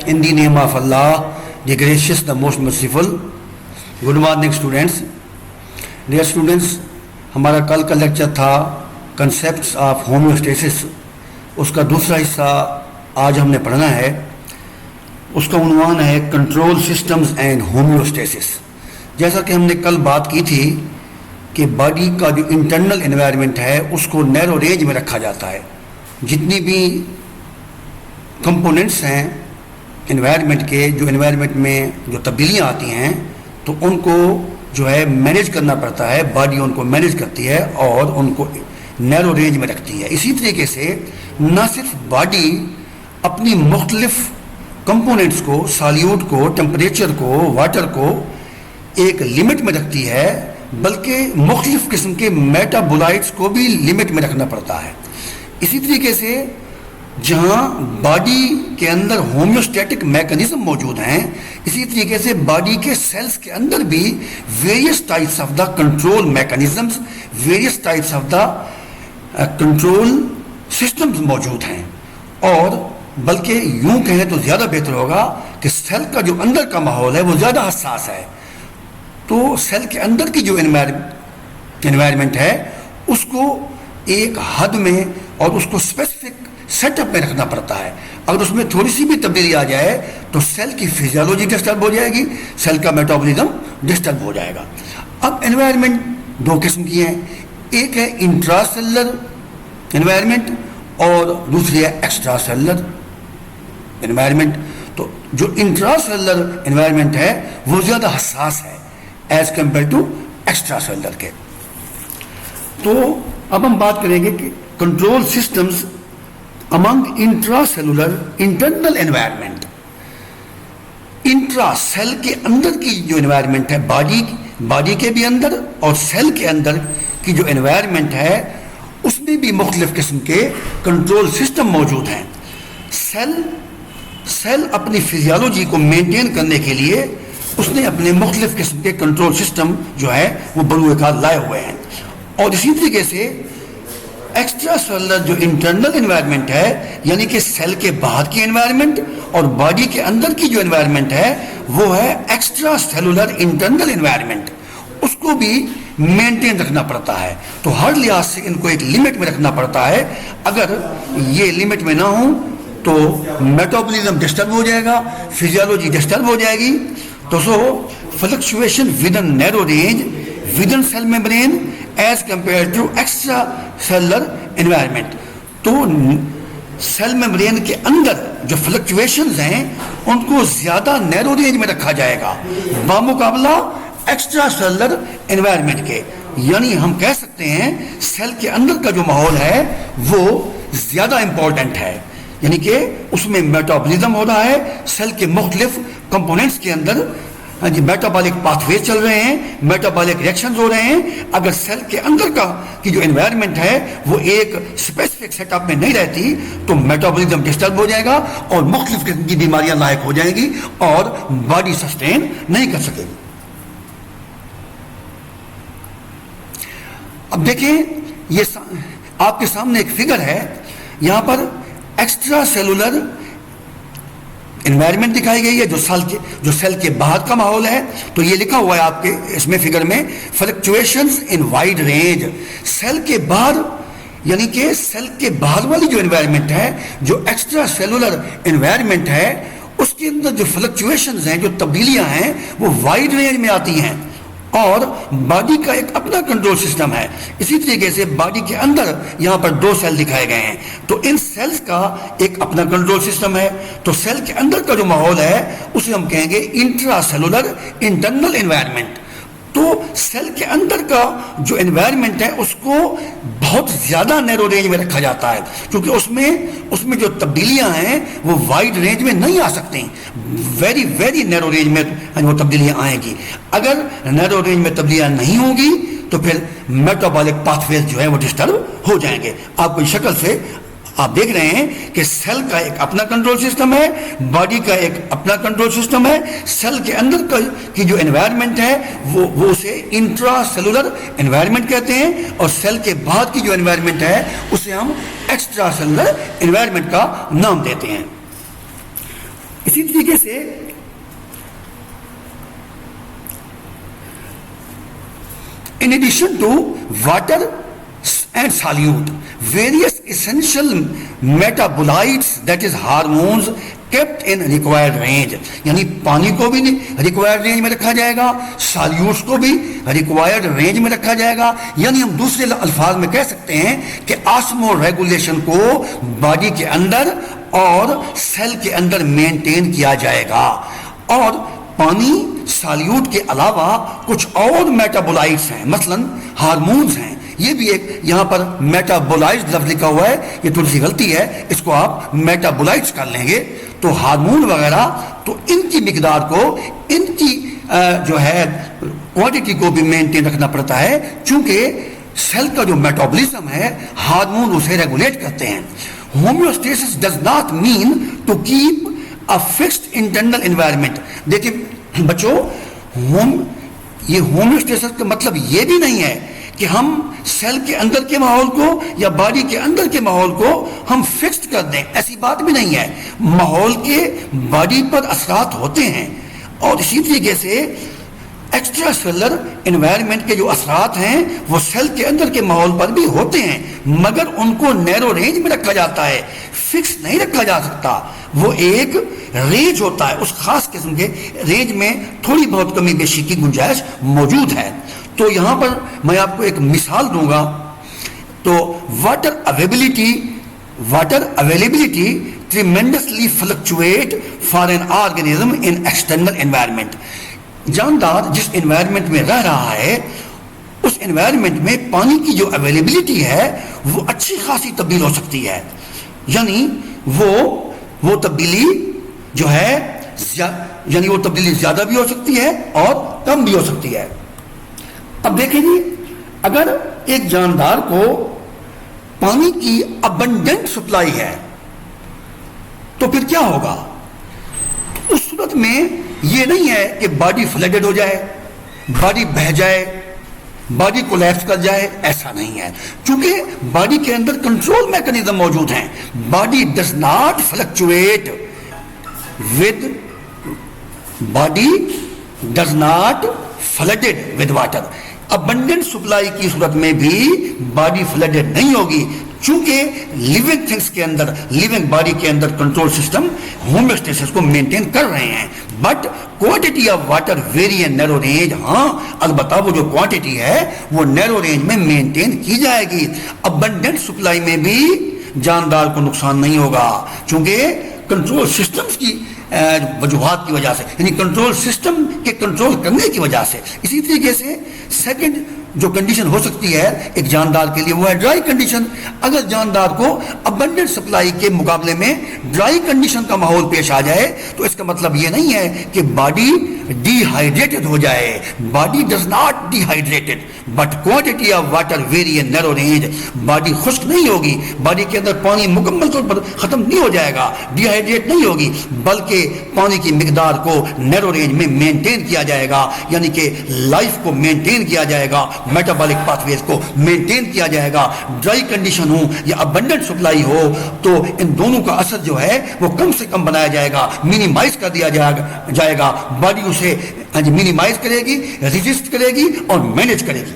In the name of Allah, the gracious, the most merciful. Good morning students. Dear students, ہمارا کل کا lecture تھا concepts of homeostasis. اس کا دوسرا حصہ آج ہم نے پڑھنا ہے. اس کا عنوان ہے کنٹرول سسٹمز اینڈ ہومیوسٹیسس. جیسا کہ ہم نے کل بات کی تھی کہ باڈی کا جو انٹرنل انوائرمنٹ ہے اس کو نیرو رینج میں رکھا جاتا ہے. جتنی بھی کمپوننٹس ہیں انوائرمنٹ کے، جو انوائرمنٹ میں جو تبدیلیاں آتی ہیں تو ان کو جو ہے مینیج کرنا پڑتا ہے. باڈی ان کو مینیج کرتی ہے اور ان کو نیرو رینج میں رکھتی ہے. اسی طریقے سے نہ صرف باڈی اپنی مختلف کمپوننٹس کو، سالیوٹ کو، ٹمپریچر کو، واٹر کو ایک لمٹ میں رکھتی ہے، بلکہ مختلف قسم کے میٹابولائٹس کو بھی لمٹ میں رکھنا پڑتا ہے. اسی طریقے سے جہاں باڈی کے اندر ہومیوسٹیٹک میکانزم موجود ہیں، اسی طریقے سے باڈی کے سیلز کے اندر بھی various types of the control mechanisms, various types of the control systems موجود ہیں. اور بلکہ یوں کہیں تو زیادہ بہتر ہوگا کہ سیل کا جو اندر کا ماحول ہے وہ زیادہ حساس ہے. تو سیل کے اندر کی جو انوائرمنٹ ہے اس کو ایک حد میں اور اس کو اسپیسیفک سیٹ اپ میں رکھنا پڑتا ہے. اگر اس میں تھوڑی سی بھی تبدیلی آ جائے تو سیل کی فزیالوجی ڈسٹرب ہو جائے گی، سیل کا میٹابولزم ڈسٹرب ہو جائے گا. اب انوائرمنٹ دو قسم کی ہیں. ایک ہے انٹرا سیلولر انوائرمنٹ اور دوسری ہے ایکسٹرا سیلولر انوائرمنٹ. تو جو انٹرا سیلولر انوائرمنٹ ہے وہ زیادہ حساس ہے as compare to extra cellular کے. تو اب ہم بات کریں گے کہ control systems among intra cellular internal environment. Intra cell کے اندر کی جو انوائرمنٹ ہے، باڈی کے بھی اندر اور سیل کے اندر کی جو انوائرمنٹ ہے اس میں بھی مختلف قسم کے کنٹرول سسٹم موجود ہیں. سیل اپنی فزیالوجی کو مینٹین کرنے کے لیے اس نے اپنے مختلف قسم کے کنٹرول سسٹم جو ہے وہ بروئے کار لائے ہوئے ہیں. اور اسی طریقے سے ایکسٹرا سیلولر جو انٹرنل انوائرمنٹ ہے، یعنی کہ سیل کے باہر کی انوائرمنٹ اور باڈی کے اندر کی جو انوائرمنٹ ہے وہ ہے ایکسٹرا سیلولر انٹرنل انوائرمنٹ. اس کو بھی مینٹین رکھنا پڑتا ہے. تو ہر لحاظ سے ان کو ایک لمٹ میں رکھنا پڑتا ہے. اگر یہ لمٹ میں نہ ہوں تو میٹابولزم ڈسٹرب ہو جائے گا، فزیالوجی ڈسٹرب ہو جائے گی. تو fluctuation within narrow range within cell membrane as compare to extra cellular environment. تو سیل میمبرین کے اندر جو فلکچویشنز ہیں ان کو زیادہ نیرو رینج میں رکھا جائے گا بامقابلہ ایکسٹرا سیلولر انوائرمنٹ کے. یعنی ہم کہہ سکتے ہیں سیل کے اندر کا جو ماحول ہے وہ زیادہ امپورٹنٹ ہے. یعنی کہ اس میں میٹابولزم ہو رہا ہے، سیل کے مختلف کمپوننٹس کے اندر میٹابولک پاتھ وے چل رہے ہیں، میٹابولک ریئیکشنز ہو رہے ہیں. اگر سیل کے اندر کی جو انوائرمنٹ ہے وہ ایک اسپیسیفک سیٹ اپ میں نہیں رہتی تو میٹابولزم ڈسٹرب ہو جائے گا اور مختلف قسم کی بیماریاں لاحق ہو جائیں گی اور باڈی سسٹین نہیں کر سکے گی. اب دیکھیں یہ آپ کے سامنے ایک فگر ہے. یہاں پر ایکسٹرا سیلولر انوائرمنٹ دکھائی گئی ہے جو سیل کے باہر کا ماحول ہے. تو یہ لکھا ہوا ہے آپ کے اس میں فگر میں fluctuations in wide range. Cell کے باہر یعنی کہ سیل کے باہر والی جو انوائرمنٹ ہے، جو ایکسٹرا سیلولر انوائرمنٹ ہے، اس کے اندر جو فلکچویشنز ہیں، جو تبدیلیاں ہیں وہ وائڈ رینج میں آتی ہیں اور باڈی کا ایک اپنا کنٹرول سسٹم ہے. اسی طریقے سے باڈی کے اندر یہاں پر دو سیل دکھائے گئے ہیں تو ان سیلز کا ایک اپنا کنٹرول سسٹم ہے. تو سیل کے اندر کا جو ماحول ہے اسے ہم کہیں گے انٹرا سیلولر انٹرنل انوائرمنٹ. تو سیل کے اندر کا جو انوائرمنٹ ہے اس کو بہت زیادہ نیرو رینج میں رکھا جاتا ہے کیونکہ اس میں جو تبدیلیاں ہیں وہ وائڈ رینج میں نہیں آ سکتی. ویری نیرو رینج میں وہ تبدیلیاں آئیں گی. اگر نیرو رینج میں تبدیلیاں نہیں ہوں گی تو پھر میٹابولک پاتھ ویز جو ہے وہ ڈسٹرب ہو جائیں گے. آپ کو شکل سے آپ دیکھ رہے ہیں کہ سیل کا ایک اپنا کنٹرول سسٹم ہے، باڈی کا ایک اپنا کنٹرول سسٹم ہے. سیل کے اندر کی جو انوائرمنٹ ہے وہ اسے انٹرا سیلولر انوائرمنٹ کہتے ہیں اور سیل کے بعد کی جو انوائرمنٹ ہے اسے ہم ایکسٹرا سیلولر انوائرمنٹ کا نام دیتے ہیں. اسی طریقے سے in addition to water and solute, various essential metabolites, that is hormones, kept in required range. یعنی پانی کو بھی ریکوائرڈ رینج میں رکھا جائے گا, سالیوٹس کو بھی ریکوائرڈ رینج میں رکھا جائے گا. یعنی ہم دوسرے الفاظ میں کہہ سکتے ہیں کہ آسمو ریگولیشن کو باڈی کے اندر اور سیل کے اندر مینٹین کیا جائے گا. اور پانی سالیوٹ کے علاوہ کچھ اور میٹابولائٹس ہیں, مثلا ہارمونز ہیں. یہ بھی ایک یہاں پر میٹابولائٹس لفظ لکھا ہوا ہے, یہ تھوڑی سی غلطی ہے, اس کو آپ میٹابولائٹس کر لیں گے. تو ہارمون وغیرہ, تو ان کی مقدار کو, ان کی جو ہے کوانٹٹی کو بھی مینٹین رکھنا پڑتا ہے, چونکہ سیل کا جو میٹابولزم ہے ہارمون اسے ریگولیٹ کرتے ہیں. Homeostasis does not mean to keep a fixed internal environment. دیکھیں بچوں, یہ ہومیوسٹیسس کا مطلب یہ بھی نہیں ہے کہ ہم سیل کے اندر کے ماحول کو یا باڈی کے اندر کے ماحول کو ہم فکسڈ کر دیں, ایسی بات بھی نہیں ہے. ماحول کے باڈی پر اثرات ہوتے ہیں, اور اسی طریقے سے ایکسٹرا سیلر انوائرمنٹ کے جو اثرات ہیں وہ سیل کے اندر کے ماحول پر بھی ہوتے ہیں, مگر ان کو نیرو رینج میں رکھا جاتا ہے, فکس نہیں رکھا جا سکتا. وہ ایک رینج ہوتا ہے, اس خاص قسم کے رینج میں تھوڑی بہت کمی بیشی کی گنجائش موجود ہے. تو یہاں پر میں آپ کو ایک مثال دوں گا. تو water availability tremendously fluctuate for an organism in external environment. جاندار جس انوائرمنٹ میں رہ رہا ہے اس انوائرمنٹ میں پانی کی جو اویلیبلٹی ہے وہ اچھی خاصی تبدیل ہو سکتی ہے. یعنی وہ تبدیلی جو ہے یعنی وہ تبدیلی زیادہ بھی ہو سکتی ہے اور کم بھی ہو سکتی ہے. اب دیکھیں جی, اگر ایک جاندار کو پانی کی ابنڈنٹ سپلائی ہے تو پھر کیا ہوگا؟ اس صورت میں یہ نہیں ہے کہ باڈی فلڈڈ ہو جائے, باڈی بہہ جائے, باڈی کولیپس کر جائے, ایسا نہیں ہے, کیونکہ باڈی کے اندر کنٹرول میکنزم موجود ہیں. Body does not fluctuate with body does not flooded with water. Abundant supply کی صورت میں بھی باڈی فلڈڈ نہیں ہوگی, چونکہ لیونگ تھنگس کے اندر, لیونگ باڈی کے اندر کنٹرول سسٹم ہومیوسٹیسس کو مینٹین کر رہے ہیں. But quantity of water very in narrow range, ہاں البتہ وہ جو کوانٹٹی ہے وہ نیرو رینج میں مینٹین کی جائے گی. ابنڈنٹ سپلائی میں بھی جاندار کو نقصان نہیں ہوگا, چونکہ کنٹرول سسٹمز کی وجوہات کی وجہ سے, یعنی کنٹرول سسٹم کے کنٹرول کرنے کی وجہ سے. اسی طریقے سے سیکنڈ جو کنڈیشن ہو سکتی ہے ایک جاندار کے لیے وہ ہے ڈرائی کنڈیشن. اگر جاندار کو ابنڈنٹ سپلائی کے مقابلے میں ڈرائی کنڈیشن کا ماحول پیش آ جائے تو اس کا مطلب یہ نہیں ہے کہ باڈی ڈی ہائیڈریٹڈ ہو جائے. Body does not D hydrated but quantity of water very in narrow range. Body خشک نہیں ہوگی, باڈی کے اندر پانی مکمل طور پر ختم نہیں ہو جائے گا, ڈی ہائیڈریٹ نہیں ہوگی, بلکہ پانی کی مقدار کو نیرو رینج میں مینٹین کیا جائے گا. یعنی کہ لائف کو مینٹین کیا جائے گا, میٹابولک پاتھ ویز کو مینٹین کیا جائے گا. ڈرائی کنڈیشن ہو یا ابنڈنٹ سپلائی ہو تو ان دونوں کا اثر جو ہے وہ کم سے کم بنایا جائے گا, مینیمائز کر دیا جائے گا. باڈی اسے مینیمائز کرے گی, ریزسٹ کرے گی اور مینج کرے گی.